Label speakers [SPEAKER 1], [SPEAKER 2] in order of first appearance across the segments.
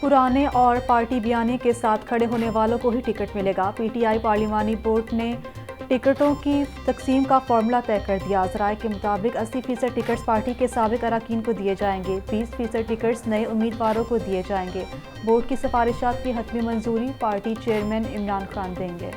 [SPEAKER 1] पुराने और पार्टी बयानी के साथ खड़े होने वालों को ही टिकट मिलेगा। पीटीआई पार्लिमानी बोर्ड ने टिकटों की तकसीम का फॉर्मूला तय कर दिया। ज़राए के मुताबिक 80% टिकट्स पार्टी के साबिक अरकान को दिए जाएंगे, 20% टिकट्स नए उम्मीदवारों को दिए जाएंगे। बोर्ड की सिफारिशात की हतमी मंजूरी पार्टी चेयरमैन इमरान खान देंगे।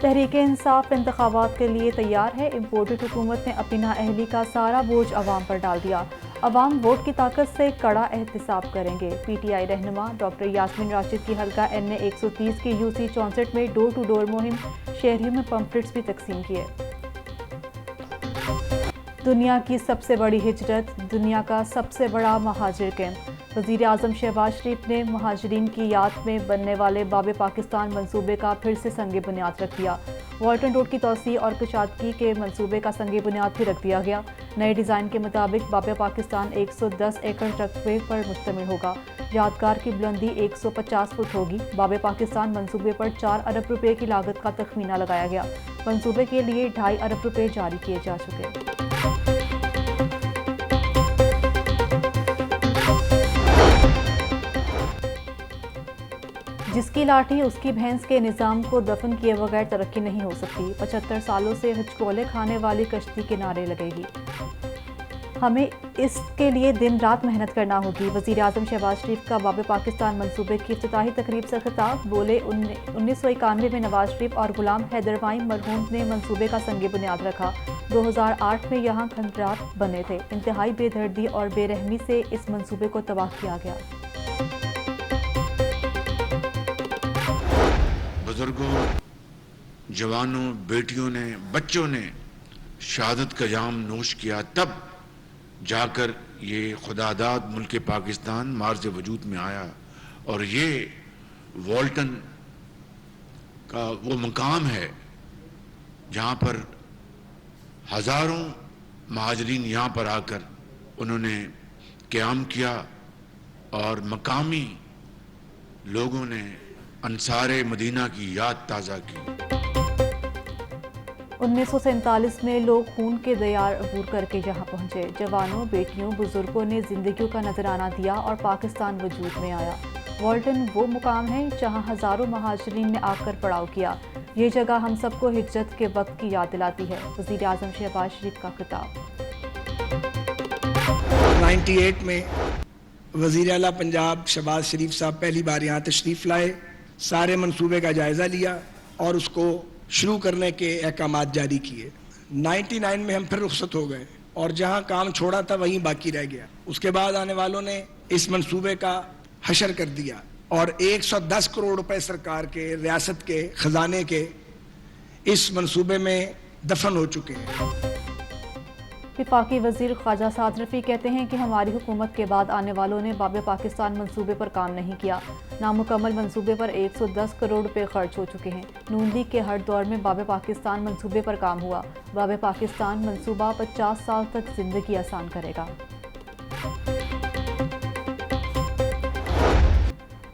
[SPEAKER 1] तहरीक-ए-इंसाफ इंतखाबात के लिए तैयार है। इम्पोर्टेड हुकूमत ने अपनी नाअहली का सारा बोझ अवाम पर डाल दिया। अवाम वोट की ताकत से कड़ा एहतसाब करेंगे। पीटीआई रहनुमा डॉक्टर यास्मीन राशिद की हल्का NA 130 की UC 64 में डोर टू डोर मुहिम, शहरियों में पम्फलेट्स भी तकसीम किए। दुनिया की सबसे बड़ी हिजरत, दुनिया का सबसे बड़ा महाजिर कैंप। वज़ीर आज़म शहबाज शरीफ ने महाजरीन की याद में बनने वाले बाब पाकिस्तान मंसूबे का फिर से संगे बुनियाद रख दिया। वाल्टन रोड की तोसी और कुशादगी के मंसूबे का संगे बुनियाद भी रख दिया गया। नए डिज़ाइन के मुताबिक बाब पाकिस्तान 110 एकड़ रकबे पर मुश्तमिल होगा। यादगार की बुलंदी 150 फुट होगी। बाब पाकिस्तान मंसूबे पर 4 अरब रुपये की लागत का तखमीना लगाया गया। मंसूबे के लिए 2.5 अरब रुपये जारी किए जा चुके। जिसकी लाठी उसकी भैंस के निज़ाम को दफन किए बगैर तरक्की नहीं हो सकती। 75 सालों से हिचकोले खाने वाली कश्ती किनारे लगेगी। हमें इसके लिए दिन रात मेहनत करना होगी। वज़ीर आज़म शहबाज शरीफ का बाब पाकिस्तान मंसूबे की इफ्तिताही तकरीब से खिताब। बोले 1991 में नवाज शरीफ और गुलाम हैदर वाई मरहूम ने मंसूबे का संगे बुनियाद रखा। 2008 में यहाँ खंडरात बने थे। इंतहाई बेदर्दी और बेरहमी से इस मंसूबे को तबाह किया गया।
[SPEAKER 2] बुजुर्गों, जवानों, बेटियों ने, बच्चों ने शहादत का जाम नोश किया, तब जाकर ये खुदादाद मुल्क पाकिस्तान मार्ज वजूद में आया। और ये वाल्टन का वो मकाम है जहाँ पर हज़ारों महाजरीन यहाँ पर आकर उन्होंने क़याम किया और मकामी लोगों ने अंसारे मदीना की याद ताज़ा की।
[SPEAKER 1] 1947 में लोग खून के दरियार अबूर करके यहाँ पहुँचे। जवानों, बेटियों, बुजुर्गों ने जिंदगियों का नजराना दिया और पाकिस्तान वजूद में आया। वाल्टन वो मुकाम है जहाँ हज़ारों महाजरीन ने आकर पड़ाव किया। ये जगह हम सबको हिज्जत के वक्त की याद दिलाती है। वज़ीर आज़म शहबाज शरीफ का खिताब।
[SPEAKER 3] 98 में वज़ीर आला पंजाब शहबाज शरीफ साहब पहली बार यहाँ तशरीफ़ लाए, सारे मंसूबे का जायज़ा लिया और उसको शुरू करने के अहकामात जारी किए। 99 में हम फिर रुखसत हो गए और जहां काम छोड़ा था वहीं बाकी रह गया। उसके बाद आने वालों ने इस मंसूबे का हशर कर दिया और 110 करोड़ रुपए सरकार के, रियासत के खजाने के इस मंसूबे में दफन हो चुके हैं।
[SPEAKER 1] वफाकी वज़ीर ख्वाजा साद रफ़ी कहते हैं कि हमारी हुकूमत के बाद आने वालों ने बाब पाकिस्तान मंसूबे पर काम नहीं किया। नामुकम्मल मंसूबे पर 110 करोड़ रुपए खर्च हो चुके हैं। नून लीग के हर दौर में बाब पाकिस्तान मंसूबे पर काम हुआ। बाब पाकिस्तान मंसूबा 50 साल तक जिंदगी आसान करेगा।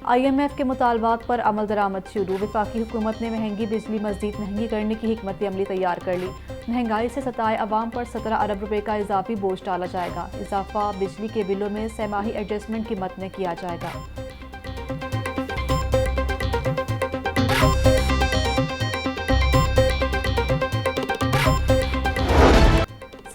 [SPEAKER 1] IMF के मुतालबात पर अमल दरामद शुरू। वफाकी हुकूमत ने महंगी बिजली मज़ीद महंगी करने की हिकमत अमली तैयार कर ली। महंगाई से सताए अवाम पर 17 अरब रुपए का इजाफी बोझ डाला जाएगा। इजाफा बिजली के बिलों में सहमाही एडजस्टमेंट की मद में किया जाएगा।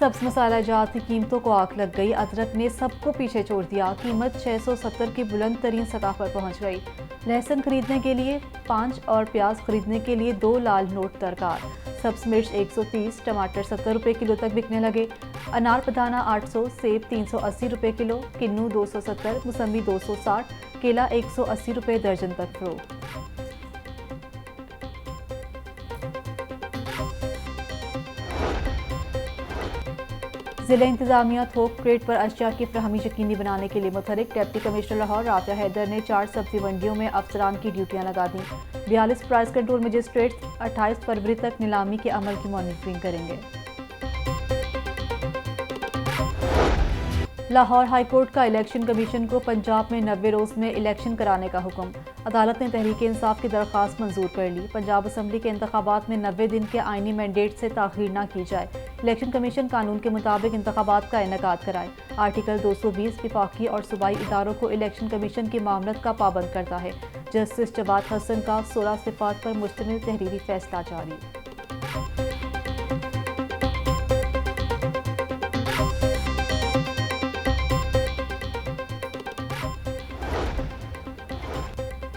[SPEAKER 1] सब्ज मसाला जात की कीमतों को आग लग गई। अदरक ने सबको पीछे छोड़ दिया। कीमत 670 की बुलंद तरीन सतह पर पहुंच गई। लहसुन खरीदने के लिए 5 और प्याज खरीदने के लिए 2 लाल नोट दरकार। सब्ज मिर्च 130, टमाटर 70 रुपये किलो तक बिकने लगे। अनार पदाना 800, सेब 380 रुपये किलो, किन्नू 270, मौसमी 260, केला 180 रुपये दर्जन तक फरोख्त। जिला इंतजामिया थोक क्रेट पर अशिया की फ्राहमी यकीनी बनाने के लिए मुतहरिक। डिप्टी कमिश्नर लाहौर राफिया हैदर ने 4 सब्जी मंडियों में अफसरान की ड्यूटियां लगा दी। 42 प्राइस कंट्रोल मजिस्ट्रेट्स 28 फरवरी तक नीलामी के अमल की मॉनिटरिंग करेंगे। लाहौर हाईकोर्ट का इलेक्शन कमीशन को पंजाब में 90 रोज़ में इलेक्शन कराने का हुक्म। अदालत ने तहरीक इंसाफ की दरख्वास्त मंजूर कर ली। पंजाब असम्बली के इंतखाबात में 90 दिन के आइनी मैंडेट से ताख़ीर न की जाए। इलेक्शन कमीशन कानून के मुताबिक इंतखाबात का इनेकाद कराए। आर्टिकल 220 विफाकी और सूबाई इदारों को इलेक्शन कमीशन की मामलत का पाबंद करता है। जस्टिस जवाद हसन का 16 सिफात पर मुश्तमिल तहरीरी फैसला जारी।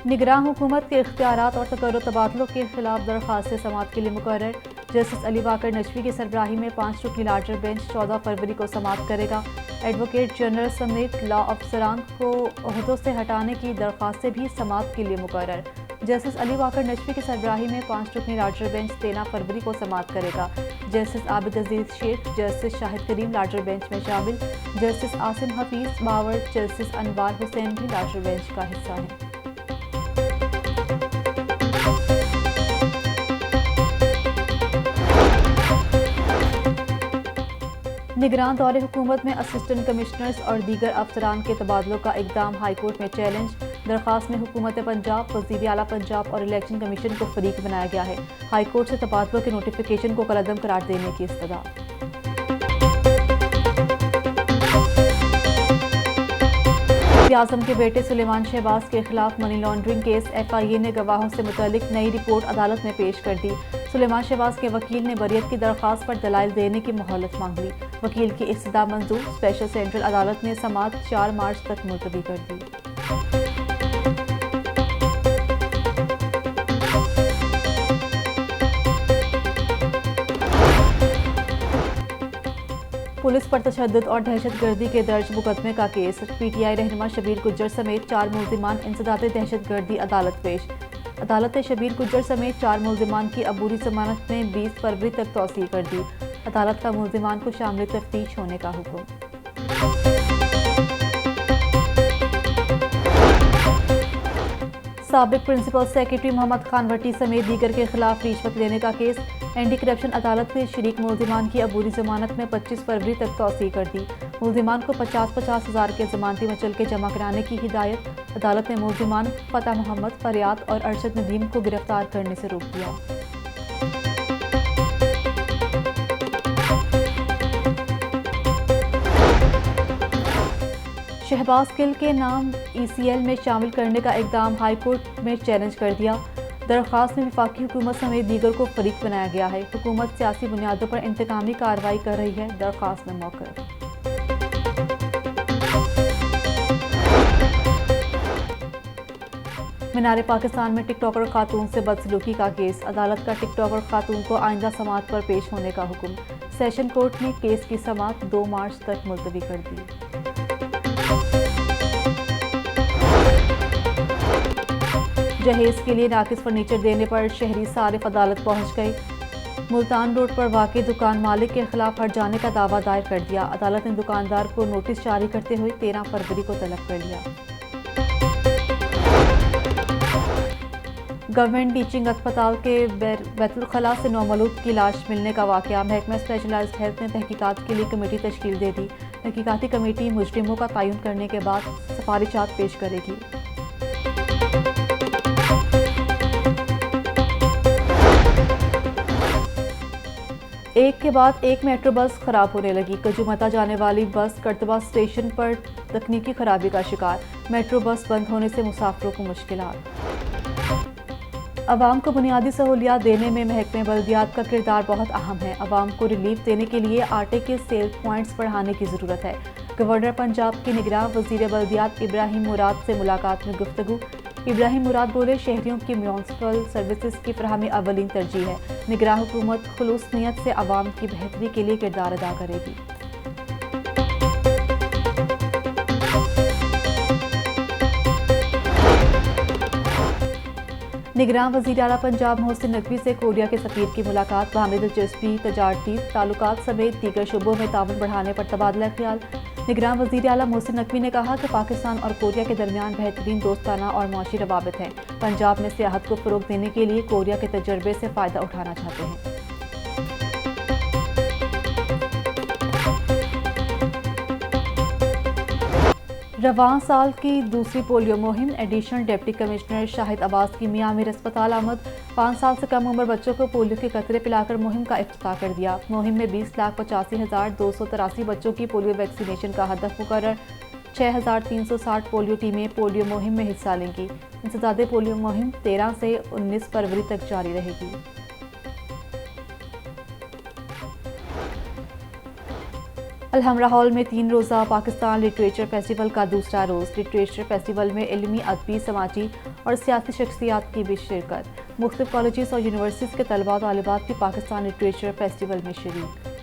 [SPEAKER 1] निगरान हुकूमत के इख्तियारात और तकर्रुर तबादलों के खिलाफ दरख्वास्त समाअत के लिए मुकर्रर जस्टिस अली बाकर नजवी की सरबराही में 5 रुकनी लार्जर बेंच 14 फरवरी को समाअत करेगा। एडवोकेट जनरल समेत लॉ अफसरान को ओहदों से हटाने की दरख्वास्तें भी समाअत के लिए मुकर्रर। जस्टिस अली बाकर नजवी की सरबराही में 5 रुकनी लार्जर बेंच 13 फरवरी को समाअत करेगा। जस्टिस आबिद अजीज शेख, जस्टिस शाहिद करीम लार्जर बेंच में शामिल। जस्टिस आसिम हफीज बावर, जस्टिस अनवार हुसैन भी लार्जर बेंच का हिस्सा हैं। निगरान दौरे हुकूमत में असिस्टेंट कमिश्नर्स और दीगर अफसरान के तबादलों का इकदाम हाईकोर्ट में चैलेंज। दरख्वास्त में हुकूमत पंजाब, वज़ीर आला पंजाब और इलेक्शन कमीशन को फरीक बनाया गया है। हाईकोर्ट से तबादलों के नोटिफिकेशन को कलअदम करार देने की इस्तदा। आज़म के बेटे सुलेमान शहबाज के खिलाफ मनी लॉन्ड्रिंग केस FIA ने गवाहों से मुतालिक नई रिपोर्ट अदालत में पेश कर दी। सुलेमान शहबाज के वकील ने बरियत की दरख्वास्त पर दलाइल देने की मोहलत मांग ली। वकील की इस्तदा मंजूर। स्पेशल सेंट्रल अदालत ने समाअत 4 मार्च तक मुलतवी कर दी। पुलिस पर तशद्दुद और दहशतगर्दी के दर्ज मुकदमे का केस। PTI रहनुमा शबीर गुज्जर समेत 4 मुल्जिमान इंसदादे दहशतगर्दी अदालत पेश। अदालत ने शबीर गुज्जर समेत 4 मुल्जिमान की अबूरी जमानत में 20 फरवरी तक तौसील कर दी। अदालत का मुल्जिमान को शामिल तफ्तीश होने का हुक्म। साबिक प्रिंसिपल सेक्रेटरी मोहम्मद खान भट्टी समेत दीगर के खिलाफ रिश्वत लेने का केस। एंटी करप्शन अदालत ने शरीक मुल्जिमान की अबूरी जमानत में 25 फरवरी तक तौसील कर दी। मुल्जिमान को 50-50 हज़ार के जमानती मचल के जमा कराने की हिदायत। अदालत ने मुल्जिमान फतेह मोहम्मद, फरियाद और अरशद नदीम को गिरफ्तार करने से रोक दिया। शहबाज गिल के नाम ECL में शामिल करने का इकदाम हाईकोर्ट में चैलेंज कर दिया। दरख्वास्त में वफाकी हुकूमत समेत दीगर को फरीक बनाया गया है। हुकूमत सियासी बुनियादों पर इंतकामी कार्रवाई कर रही है। दरख्वास्त में मौक़िफ़। मीनार पाकिस्तान में टिकटॉकर खातून से बदसलूकी का केस। अदालत का टिकटॉकर खातून को आइंदा समाअत पर पेश होने का हुक्म। सेशन कोर्ट ने केस की समाअत 2 मार्च तक मुलतवी कर दी। जहेज के लिए नाकिस फर्नीचर देने पर शहरी सारिफ अदालत पहुंच गए। मुल्तान रोड पर वाक़ई दुकान मालिक के खिलाफ हट जाने का दावा दायर कर दिया। अदालत ने दुकानदार को नोटिस जारी करते हुए 13 फरवरी को तलब कर लिया। गवर्नमेंट टीचिंग अस्पताल के बैतुल खला से नौमलूद की लाश मिलने का वाक़या। महकमा स्पेशलाइज्ड हेल्थ ने तहकीकात के लिए कमेटी तश्कील दे दी। तहकीकाती कमेटी मुजरिमों का तयन करने के बाद सिफारिशात पेश करेगी। एक के बाद एक मेट्रो बस खराब होने लगी। कजूमता जाने वाली बस करतबा स्टेशन पर तकनीकी खराबी का शिकार। मेट्रो बस बंद होने से मुसाफिरों को मुश्किलात। अवाम को बुनियादी सहूलियात देने में महकमे बल्दियात का किरदार बहुत अहम है। अवाम को रिलीफ देने के लिए आटे के सेल पॉइंट्स बढ़ाने की ज़रूरत है। गवर्नर पंजाब के निगरान वज़ीर बल्दियात इब्राहिम मुराद से मुलाकात में गुफ्तगू। इब्राहिम मुराद बोले, शहरियों की म्यूनसिपल सर्विसेज की फराहमी अवलीन तरजीह है। निगरान हुकूमत खुलूस नीयत से अवाम की बेहतरी के लिए किरदार अदा करेगी। निगरान वज़ीर आला पंजाब मोहसिन नकवी से कोरिया के सफ़ीर की मुलाकात। बाहमी दिलचस्पी, तजारती ताल्लुकात समेत दीगर शोबों में ताउन बढ़ाने पर तबादला ख्याल। निगरान वज़ीर आला मोहसिन नकवी ने कहा कि पाकिस्तान और कोरिया के दरमियान बेहतरीन दोस्ताना और मुआशी रवाबित हैं। पंजाब में सियाहत को फ़रोग़ देने के लिए कोरिया के तजर्बे से फ़ायदा उठाना चाहते हैं। रवां साल की दूसरी पोलियो मुहिम additional deputy commissioner Shahid Abbas की मियां आमिर अस्पताल आमद। 5 साल से कम उम्र बच्चों को पोलियो के कतरे पिलाकर मुहिम का इफ्तिताह कर दिया। मुहिम में 20,85,283 बच्चों की पोलियो वैक्सीनेशन का हदफ मुकर्रर। 6,360 पोलियो टीमें पोलियो मुहिम में हिस्सा लेंगी। इनसे ज़्यादा पोलियो मुहिम 13 से 19 फरवरी तक जारी रहेगी। अलहमरा हॉल में 3 रोज़ा पाकिस्तान लिटरेचर फेस्टिवल का दूसरा रोज़। लिटरेचर फेस्टिवल में इल्मी, अदबी, समाजी और सियासी शख्सियात की भी शिरकत। मुख्तलिफ कॉलेजेस और यूनिवर्सिटीज़ के तलबा तालिबात भी पाकिस्तान लिटरेचर फेस्टिवल में शरीक।